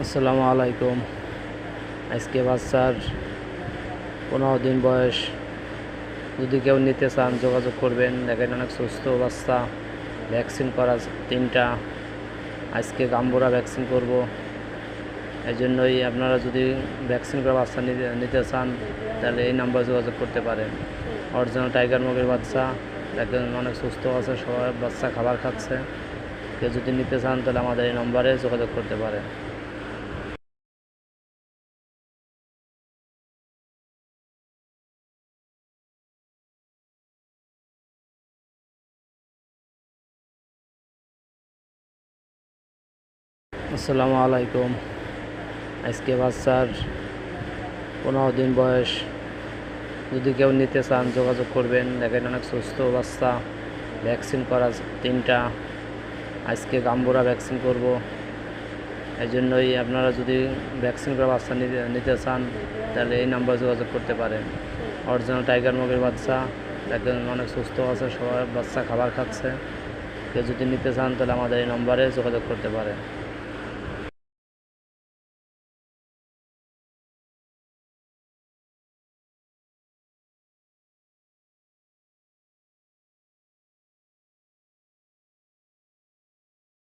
আসসালামু আলাইকুম। আজকে বাচ্চার 15 দিন বয়স, যদি কেউ নিতে চান যোগাযোগ করবেন। দেখেন অনেক সুস্থ বাচ্চা, ভ্যাকসিন করা 3টা। আজকে গাম্বুরা ভ্যাকসিন করব, এই জন্যই আপনারা যদি ভ্যাকসিন করা বাচ্চা নিতে চান তাহলে এই নাম্বার যোগাযোগ করতে পারেন। অরিজিনাল টাইগার মুরগির বাচ্চা, দেখেন অনেক সুস্থ আছে, সবাই বাচ্চা খাবার খাচ্ছে। কেউ যদি নিতে চান তাহলে আমাদের এই নম্বরে যোগাযোগ করতে পারেন। আসসালামু আলাইকুম। আজকে বাচ্চার 15 দিন বয়স, যদি কেউ নিতে চান যোগাযোগ করবেন। দেখেন অনেক সুস্থ বাচ্চা, ভ্যাকসিন করা 3টা। আজকে গাম্বুরা ভ্যাকসিন করব, এই জন্যই আপনারা যদি ভ্যাকসিন করা বাচ্চা নিতে চান তাহলে এই নাম্বার যোগাযোগ করতে পারেন। অরিজিনাল টাইগার মুরগির বাচ্চা, দেখেন অনেক সুস্থ আছে, সবাই বাচ্চা খাবার খাচ্ছে। কেউ যদি নিতে চান তাহলে আমাদের এই নম্বরে যোগাযোগ করতে পারেন।